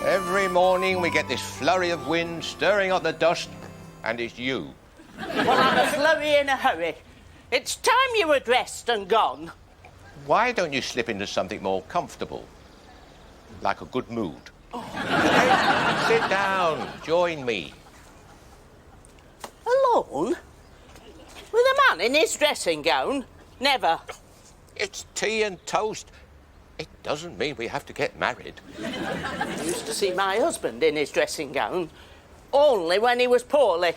Every morning we get this flurry of wind stirring up the dust, and it's you. Well, I'm a flurry in a hurry. It's time you were dressed and gone. Why don't you slip into something more comfortable? Like a good mood. Oh. Hey, sit down. Join me. Alone? With a man in his dressing gown? Never. It's tea and toast. It doesn't mean we have to get married. I used to see my husband in his dressing gown, only when he was poorly.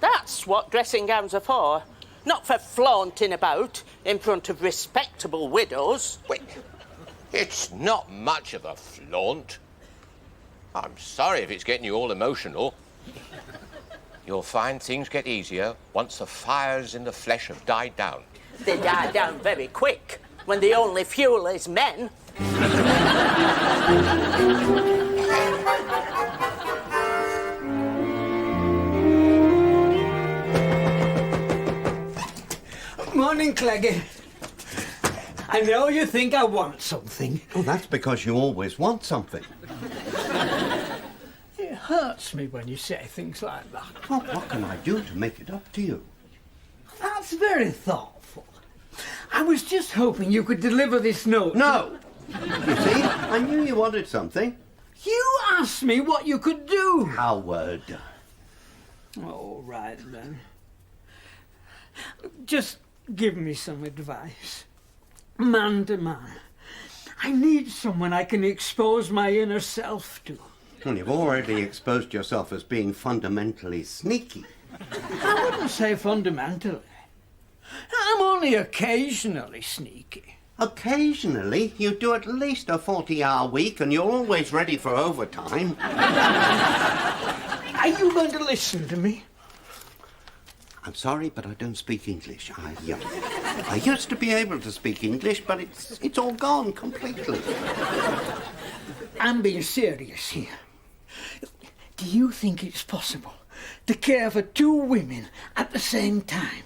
That's what dressing gowns are for. Not for flaunting about in front of respectable widows. Wait, it's not much of a flaunt. I'm sorry if it's getting you all emotional. You'll find things get easier once the fires in the flesh have died down. They die down very quick when the only fuel is men. Morning, Cleggy. I know you think I want something. Oh, that's because you always want something. It hurts me when you say things like that. Well, what can I do to make it up to you? That's very thoughtful. I was just hoping you could deliver this note. No! You see, I knew you wanted something. You asked me what you could do. Howard. All right, then. Just give me some advice. Man to man. I need someone I can expose my inner self to. Well, you've already exposed yourself as being fundamentally sneaky. I wouldn't say fundamentally. I'm only occasionally sneaky. Occasionally, you do at least a 40-hour week and you're always ready for overtime. Are you going to listen to me? I'm sorry, but I don't speak English. I used to be able to speak English, but it's all gone completely. I'm being serious here. Do you think it's possible to care for two women at the same time?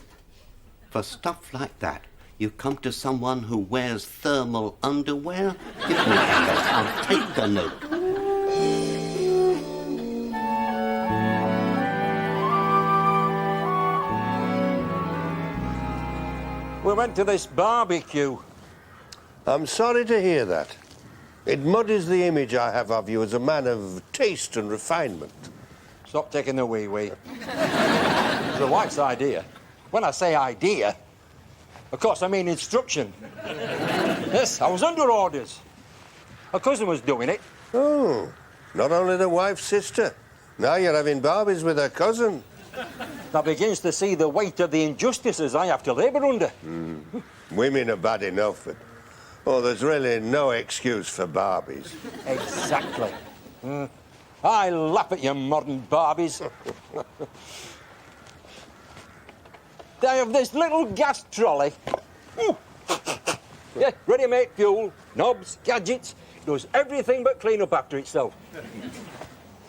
For stuff like that, you come to someone who wears thermal underwear? Give me that. I'll take the note. We went to this barbecue. I'm sorry to hear that. It muddies the image I have of you as a man of taste and refinement. Stop taking the wee-wee. It's the wife's idea. When I say idea, of course I mean instruction. Yes, I was under orders. My cousin was doing it. Oh, not only the wife's sister. Now you're having Barbies with her cousin. That begins to see the weight of the injustices I have to labour under. Women are bad enough, but... Oh, there's really no excuse for Barbies. Exactly. I laugh at you modern Barbies. They have this little gas trolley. Yeah, ready-made fuel, knobs, gadgets. Does everything but clean up after itself.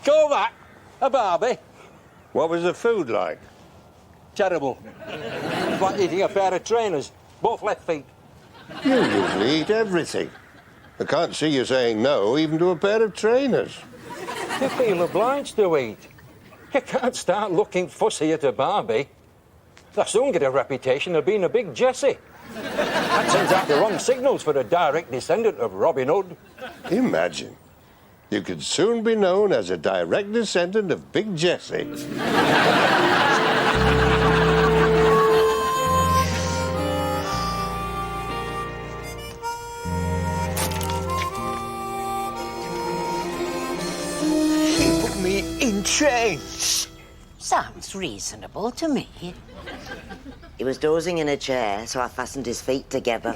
Call that a Barbie? What was the food like? Terrible. It's like eating a pair of trainers, both left feet. You usually eat everything. I can't see you saying no even to a pair of trainers. You feel obliged to eat. You can't start looking fussy at a Barbie. They'll soon get a reputation of being a big Jessie. That sends out the wrong signals for a direct descendant of Robin Hood. Imagine. You could soon be known as a direct descendant of Big Jessie. He put me in chains. Sounds reasonable to me. He was dozing in a chair, so I fastened his feet together.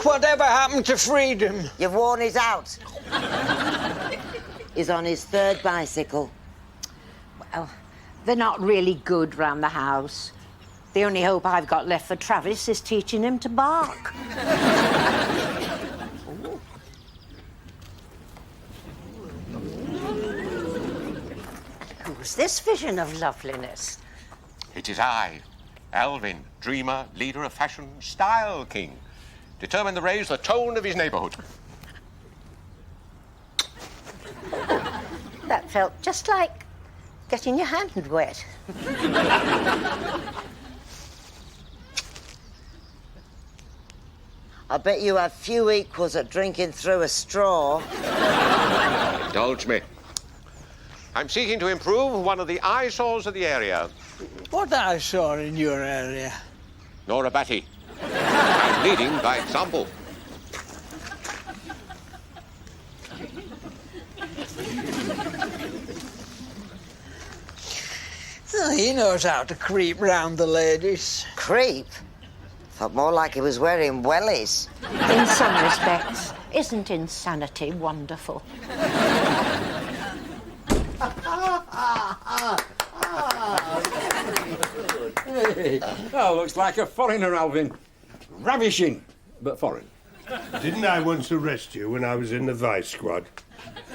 Whatever happened to freedom? You've worn it out. He's on his third bicycle. Well, they're not really good round the house. The only hope I've got left for Travis is teaching him to bark. Who's this vision of loveliness? It is I, Alvin, dreamer, leader of fashion, style king, determined to raise the tone of his neighbourhood. That felt just like getting your hand wet. I bet you have few equals at drinking through a straw. Indulge me. I'm seeking to improve one of the eyesores of the area. What I saw in your area? Nora Batty. I'm leading by example. Oh, he knows how to creep round the ladies. Creep? Felt more like he was wearing wellies. In some respects, isn't insanity wonderful? Hey, oh, looks like a foreigner, Alvin. Ravishing, but foreign. Didn't I once arrest you when I was in the Vice Squad?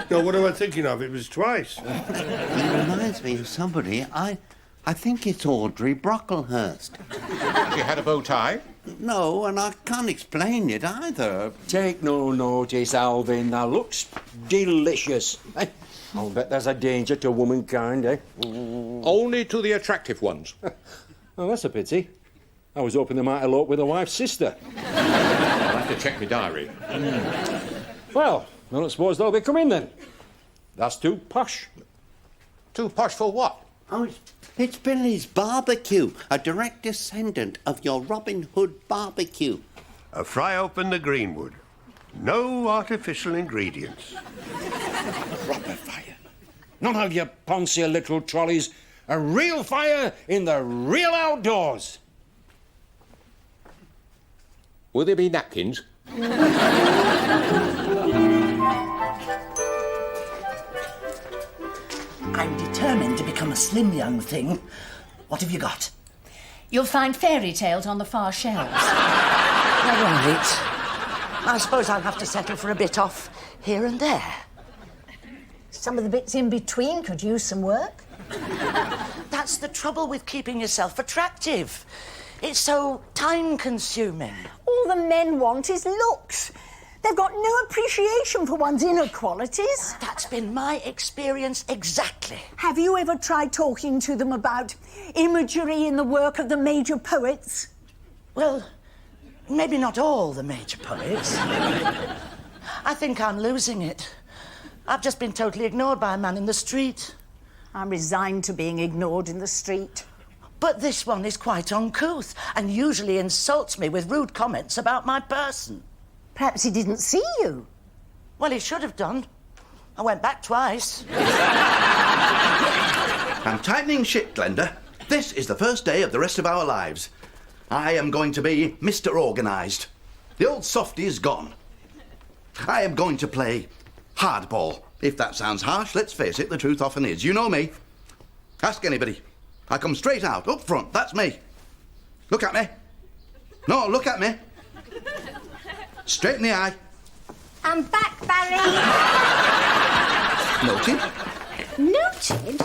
No, what am I thinking of? It was twice. He reminds me of somebody. I think it's Audrey Brocklehurst. She had a bow tie. No, and I can't explain it either. Take no notice, Alvin. That looks delicious. Eh? I'll bet there's a danger to womankind, eh? Only to the attractive ones. Oh, that's a pity. I was hoping they might elope with a wife's sister. I'll have to check my diary. Well, I don't suppose they'll be coming then. That's too posh. Too posh for what? Oh, it's Billy's barbecue, a direct descendant of your Robin Hood barbecue. A fry open the greenwood. No artificial ingredients. Proper fire. Not all your poncy little trolleys. A real fire in the real outdoors. Will there be napkins? I'm determined to become a slim young thing. What have you got? You'll find fairy tales on the far shelves. All right. I suppose I'll have to settle for a bit off here and there. Some of the bits in between could use some work. That's the trouble with keeping yourself attractive. It's so time-consuming. All the men want is looks. They've got no appreciation for one's inner qualities. That's been my experience exactly. Have you ever tried talking to them about imagery in the work of the major poets? Well, maybe not all the major poets. I think I'm losing it. I've just been totally ignored by a man in the street. I'm resigned to being ignored in the street. But this one is quite uncouth and usually insults me with rude comments about my person. Perhaps he didn't see you. Well, he should have done. I went back twice. I'm tightening shit, Glenda. This is the first day of the rest of our lives. I am going to be Mr. Organised. The old softy is gone. I am going to play hardball. If that sounds harsh, let's face it, the truth often is. You know me. Ask anybody. I come straight out, up front. That's me. Look at me. No, look at me. Straight in the eye. I'm back, Barry. Noted? Noted?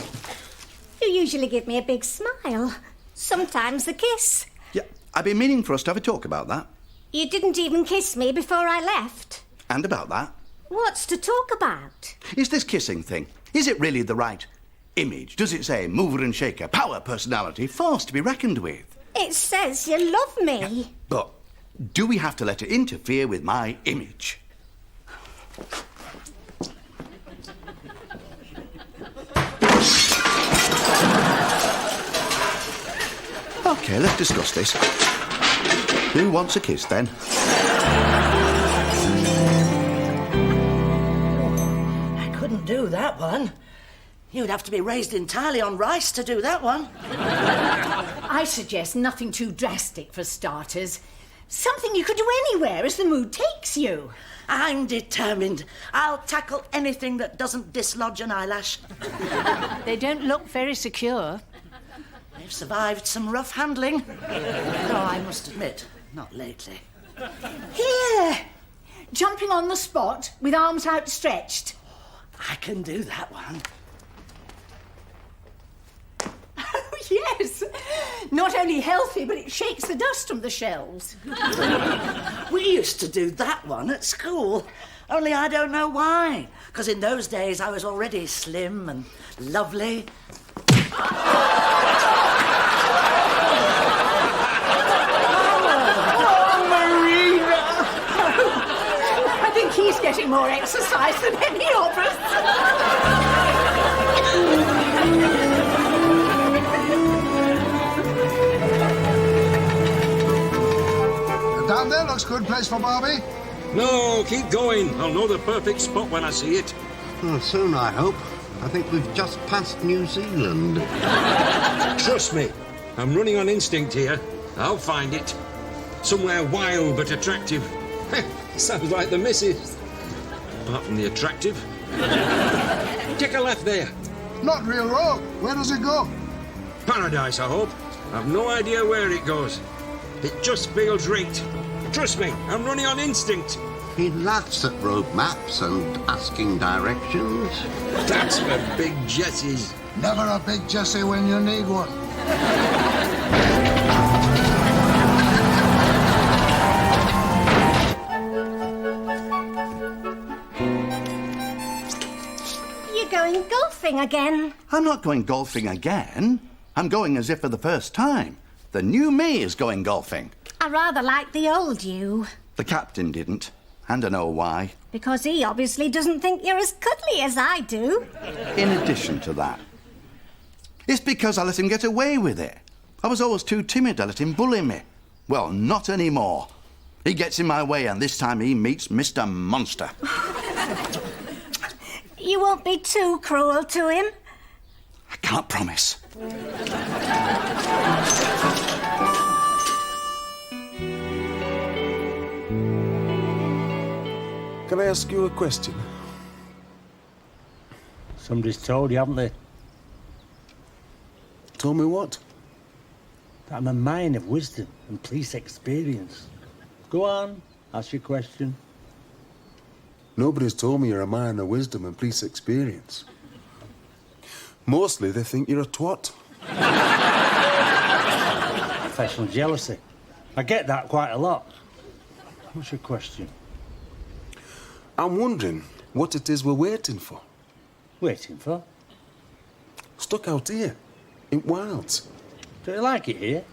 You usually give me a big smile. Sometimes a kiss. Yeah, I've been meaning for us to have a talk about that. You didn't even kiss me before I left. And about that. What's to talk about? Is this kissing thing, is it really the right image? Does it say mover and shaker, power, personality, force to be reckoned with? It says you love me. Yeah, but do we have to let it interfere with my image? OK, let's discuss this. Who wants a kiss, then? I couldn't do that one. You'd have to be raised entirely on rice to do that one. I suggest nothing too drastic for starters. Something you could do anywhere as the mood takes you. I'm determined. I'll tackle anything that doesn't dislodge an eyelash. They don't look very secure. They've survived some rough handling. Though I must admit, not lately. Here! Jumping on the spot with arms outstretched. I can do that one. Oh, yes! Not only healthy, but it shakes the dust from the shelves. We used to do that one at school. Only I don't know why. Because in those days I was already slim and lovely. I think he's getting more exercise than any of us. Down there looks good place for Barbi. No, keep going. I'll know the perfect spot when I see it. Oh, soon, I hope. I think we've just passed New Zealand. Trust me, I'm running on instinct here. I'll find it. Somewhere wild but attractive. Sounds like the missus. Apart from the attractive. Take a left there. Not real road. Where does it go? Paradise, I hope. I've no idea where it goes. It just feels right. Trust me, I'm running on instinct. He laughs at road maps and asking directions. That's for big Jessies. Never a big Jessie when you need one. You're going golfing again. I'm not going golfing again. I'm going as if for the first time. The new me is going golfing. I rather like the old you. The captain didn't, and I know why. Because he obviously doesn't think you're as cuddly as I do. In addition to that, it's because I let him get away with it. I was always too timid to let him bully me. Well, not anymore. He gets in my way, and this time he meets Mr. Monster. You won't be too cruel to him. I can't promise. Can I ask you a question? Somebody's told you, haven't they? Told me what? That I'm a mine of wisdom and police experience. Go on, ask your question. Nobody's told me you're a man of wisdom and police experience. Mostly they think you're a twat. Professional jealousy. I get that quite a lot. What's your question? I'm wondering what it is we're waiting for. Waiting for? Stuck out here, in Wilds. Do you like it here?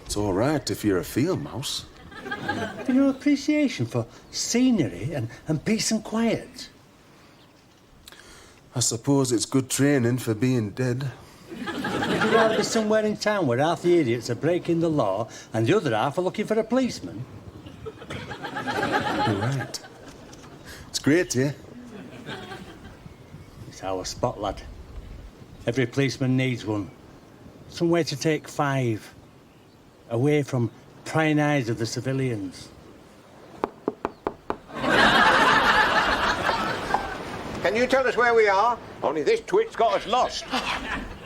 It's all right if you're a field mouse. Have you no appreciation for scenery and peace and quiet? I suppose it's good training for being dead. Would you rather be somewhere in town where half the idiots are breaking the law and the other half are looking for a policeman? You're right. It's great here. It's our spot, lad. Every policeman needs one. Somewhere to take 5. Away from prying eyes of the civilians. Can you tell us where we are? Only this twit's got us lost.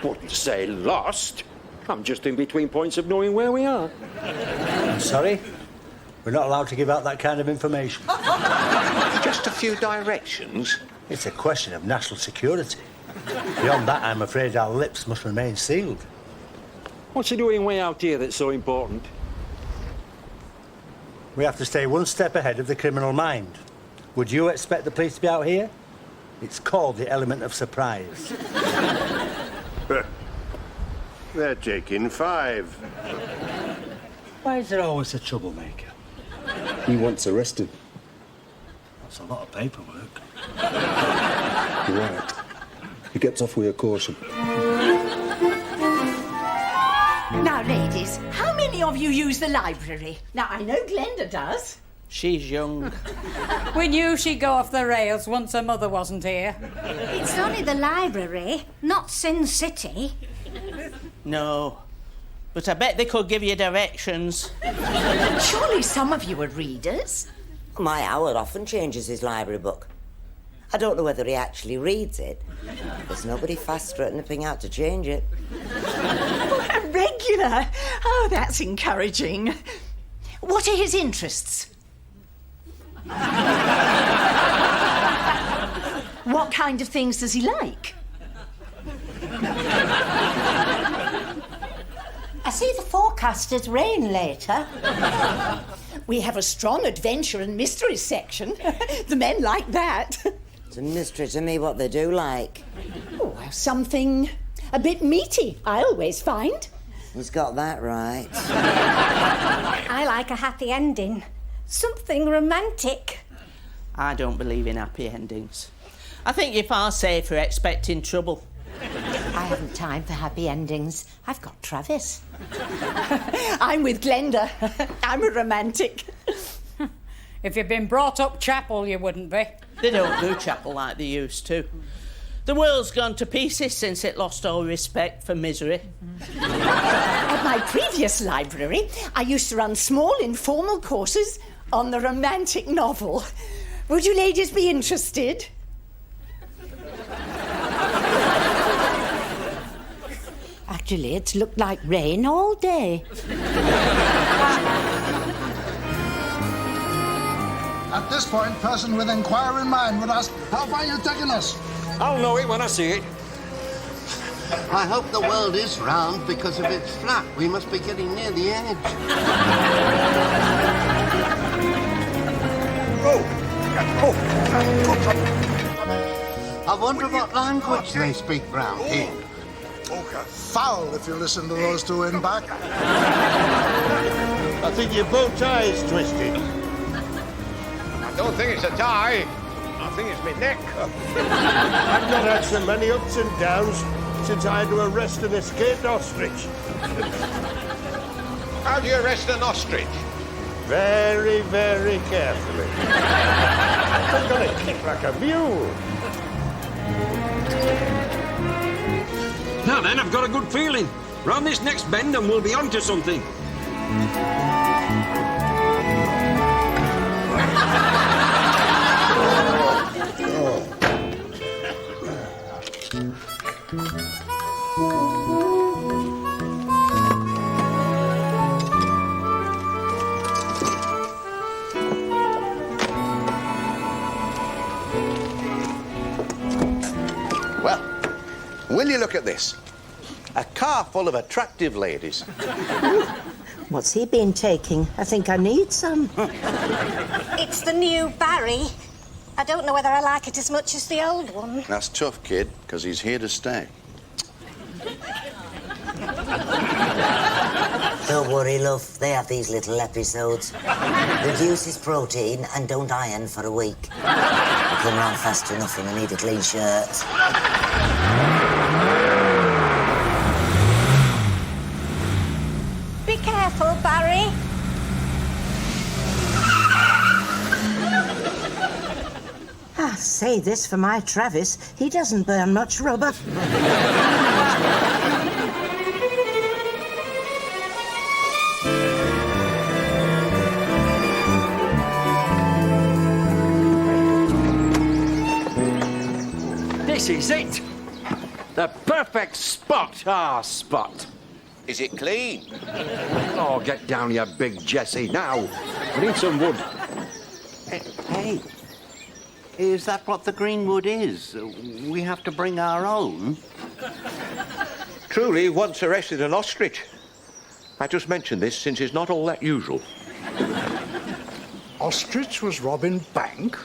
Wouldn't say lost. I'm just in between points of knowing where we are. I'm sorry? We're not allowed to give out that kind of information. Just a few directions. It's a question of national security. Beyond that, I'm afraid our lips must remain sealed. What's he doing way out here that's so important? We have to stay one step ahead of the criminal mind. Would you expect the police to be out here? It's called the element of surprise. They're taking 5. Why is there always a troublemaker? He wants arrested. That's a lot of paperwork. You're right. He gets off with a caution. Now, ladies, how many of you use the library? Now, I know Glenda does. She's young. We knew she'd go off the rails once her mother wasn't here. It's only the library, not Sin City. No. But I bet they could give you directions. Surely some of you are readers. My Howard often changes his library book. I don't know whether he actually reads it. There's nobody faster at nipping out to change it. A regular? Oh, that's encouraging. What are his interests? What kind of things does he like? I see the forecasters rain later. We have a strong adventure and mystery section. The men like that. It's a mystery to me what they do like. Oh, well, something a bit meaty, I always find. He's got that right. I like a happy ending. Something romantic. I don't believe in happy endings. I think you're far safer expecting trouble. I haven't time for happy endings. I've got Travis. I'm with Glenda. I'm a romantic. If you'd been brought up chapel, you wouldn't be. They don't do chapel like they used to. The world's gone to pieces since it lost all respect for misery. At my previous library, I used to run small informal courses on the romantic novel. Would you ladies be interested? Actually, it's looked like rain all day. At this point, person with inquiring mind would ask, how far are you taking us? I'll know it when I see it. I hope the world is round, because if it's flat, we must be getting near the edge. I wonder what language they speak round here. Foul if you listen to those two in back. I think your bow tie is twisted. I don't think it's a tie. I think it's my neck. I've not had so many ups and downs since I had to arrest an escaped ostrich. How do you arrest an ostrich? Very, very carefully. I'm gonna kick like a mule. Now then, I've got a good feeling. Round this next bend and we'll be onto something. Well, will you look at this? A car full of attractive ladies. What's he been taking? I think I need some. It's the new Barry. I don't know whether I like it as much as the old one. That's tough, kid, because he's here to stay. Don't worry, love. They have these little episodes. Reduces protein and don't iron for a week. You come round fast enough and I need a clean shirt. Be careful, Barry. I say this for my Travis. He doesn't burn much rubber. This is it. The perfect spot. Spot. Is it clean? Oh, get down here, big Jesse, now. We need some wood. Hey, is that what the greenwood is? We have to bring our own? Truly once arrested an ostrich. I just mentioned this since it's not all that usual. Ostrich was robbing bank?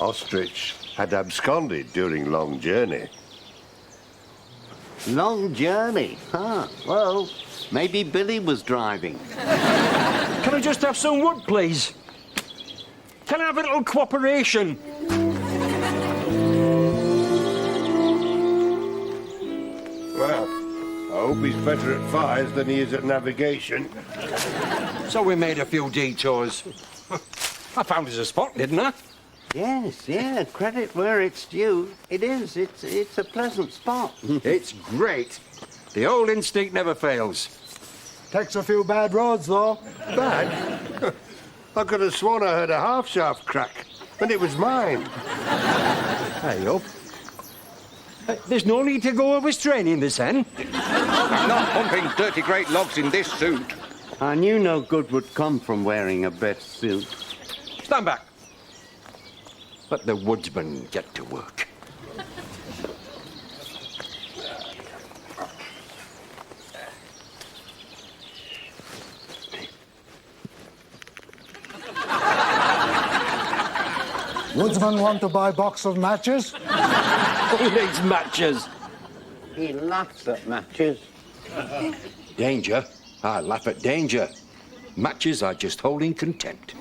Ostrich had absconded during long journey. Long journey? Well, maybe Billy was driving. Can I just have some wood, please? Can I have a little cooperation? Well, hope he's better at fires than he is at navigation. So we made a few detours. I found us a spot, didn't I? Yes, yeah, credit where it's due. It is. It's a pleasant spot. It's great. The old instinct never fails. Takes a few bad roads, though. Bad? I could have sworn I heard a half-shaft crack, and it was mine. Hey, up. There's no need to go overstraining this end. I'm not pumping dirty great logs in this suit. I knew no good would come from wearing a best suit. Stand back. Let the woodsman get to work. Woodsman want to buy a box of matches? Who needs matches? He laughs at matches. Danger? I laugh at danger. Matches I just hold in contempt.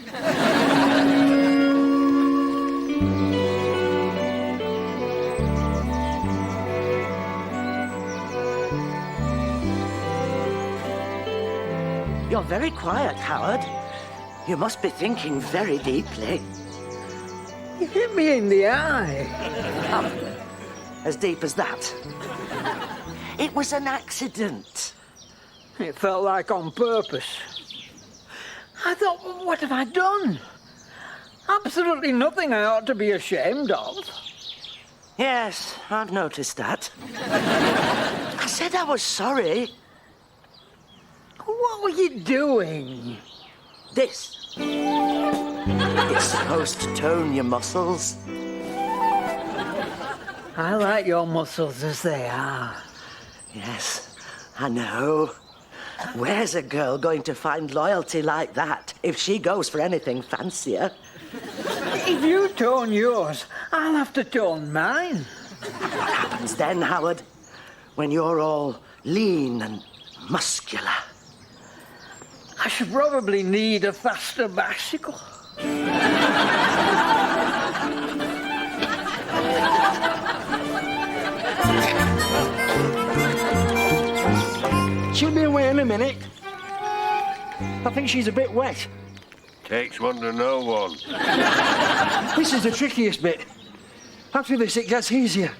You're very quiet, Howard. You must be thinking very deeply. You hit me in the eye. As deep as that? It was an accident. It felt like on purpose. I thought, what have I done? Absolutely nothing I ought to be ashamed of. Yes, I've noticed that. I said I was sorry. What were you doing? This. It's supposed to tone your muscles. I like your muscles as they are. Yes, I know. Where's a girl going to find loyalty like that if she goes for anything fancier? If you tone yours, I'll have to tone mine. What happens then, Howard? When you're all lean and muscular? I should probably need a faster bicycle. She'll be away in a minute. I think she's a bit wet. Takes one to know one. This is the trickiest bit. After this, it gets easier.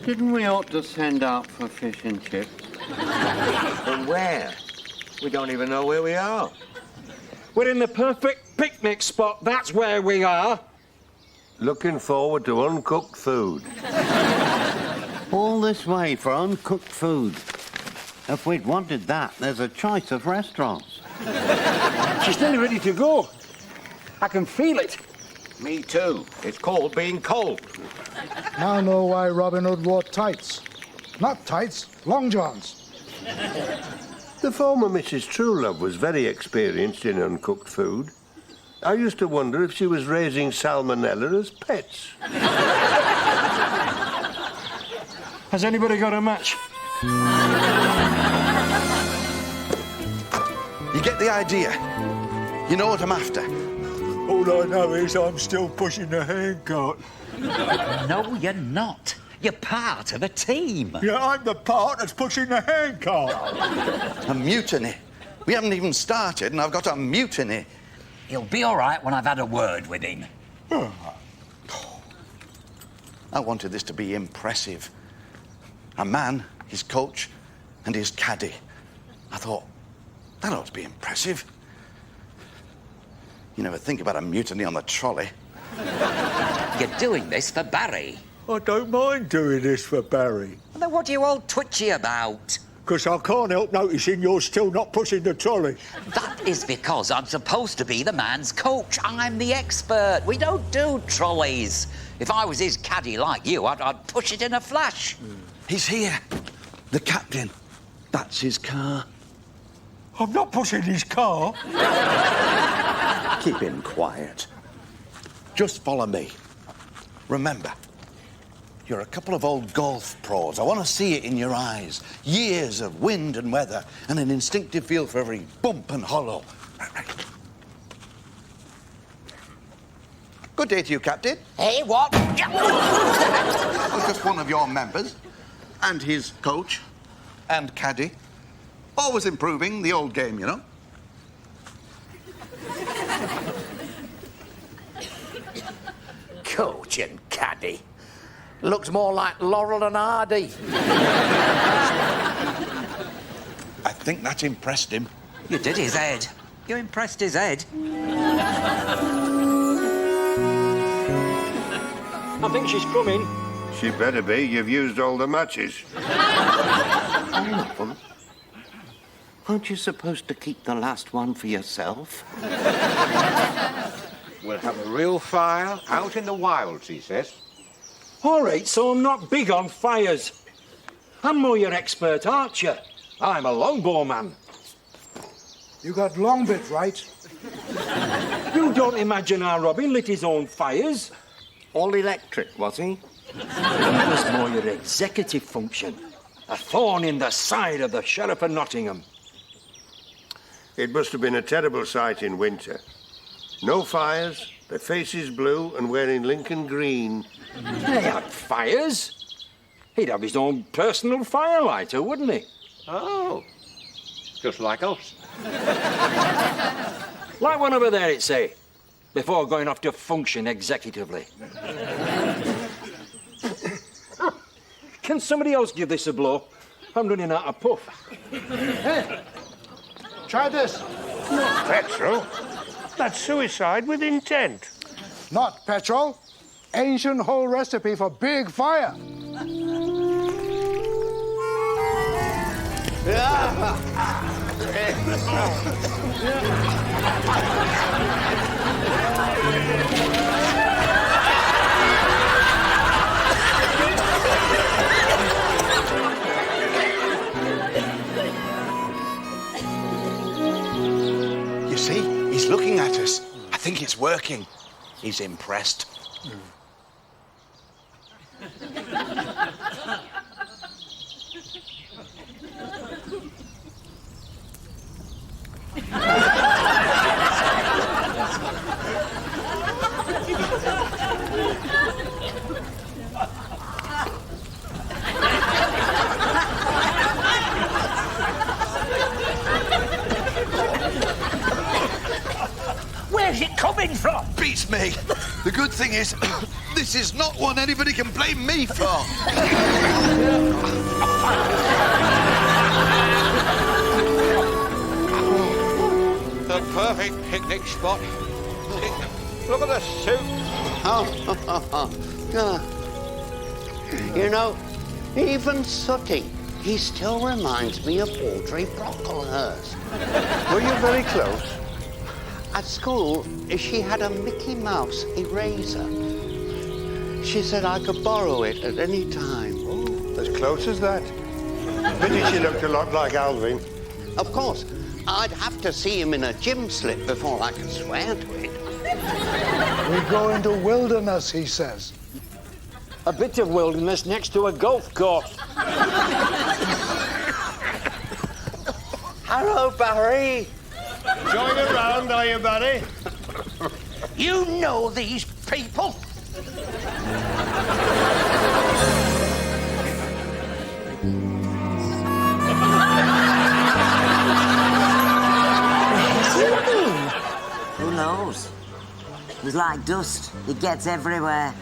Didn't we ought to send out for fish and chips? But where? We don't even know where we are. We're in the perfect picnic spot. That's where we are. Looking forward to uncooked food. All this way for uncooked food. If we'd wanted that, there's a choice of restaurants. She's nearly ready to go. I can feel it. Me too. It's called being cold. Now I know why Robin Hood wore tights. Not tights, long johns. The former Mrs. Truelove was very experienced in uncooked food. I used to wonder if she was raising salmonella as pets. Has anybody got a match? You get the idea. You know what I'm after. All I know is I'm still pushing the handcart. No, you're not. You're part of a team. Yeah, I'm the part that's pushing the handcart. A mutiny. We haven't even started and I've got a mutiny. He'll be all right when I've had a word with him. I wanted this to be impressive. A man, his coach, and his caddy. I thought, that ought to be impressive. You never think about a mutiny on the trolley. You're doing this for Barry. I don't mind doing this for Barry. Then what are you all twitchy about? Because I can't help noticing you're still not pushing the trolley. That is because I'm supposed to be the man's coach. I'm the expert. We don't do trolleys. If I was his caddy like you, I'd push it in a flash. He's here. The captain. That's his car. I'm not pushing his car. Keep him quiet. Just follow me. Remember, you're a couple of old golf pros. I want to see it in your eyes. Years of wind and weather and an instinctive feel for every bump and hollow. Right. Good day to you, Captain. Hey, what? I was just one of your members and his coach. and caddy. Always improving the old game, you know. Coach and caddy. Looks more like Laurel and Hardy. I think that impressed him. You did his head. You impressed his head. I think she's coming. She better be. You've used all the matches. Aren't you supposed to keep the last one for yourself? We'll have a real fire out in the wilds, he says. All right, so I'm not big on fires. I'm more your expert archer. I'm a longbow man. You got Longbit, right? You don't imagine our Robin lit his own fires? All electric, was he? He was more your executive function. A thorn in the side of the Sheriff of Nottingham. It must have been a terrible sight in winter. No fires, their faces blue and wearing Lincoln green. They had fires. He'd have his own personal firelighter, wouldn't he? Oh, just like us. Like one over there, it'd say, before going off to function executively. Can somebody else give this a blow? I'm running out of puff. Hey, try this. Not petrol. That's suicide with intent. Not petrol. Ancient whole recipe for big fire. You see, he's looking at us. I think it's working. He's impressed. Where's it coming from? Beats me. The good thing is, this is not one anybody can blame me for. The perfect picnic spot. Look at the soup. You know, even Sooty, he still reminds me of Audrey Brocklehurst. Were you very close? At school, she had a Mickey Mouse eraser. She said I could borrow it at any time. As close as that. Pity she looked a lot like Alvin. Of course, I'd have to see him in a gym slip before I could swear to it. We go into wilderness, he says. A bit of wilderness next to a golf course. Hello, Barry. Going around, are you, Barry? You know these people? Who knows? He's like dust. It gets everywhere.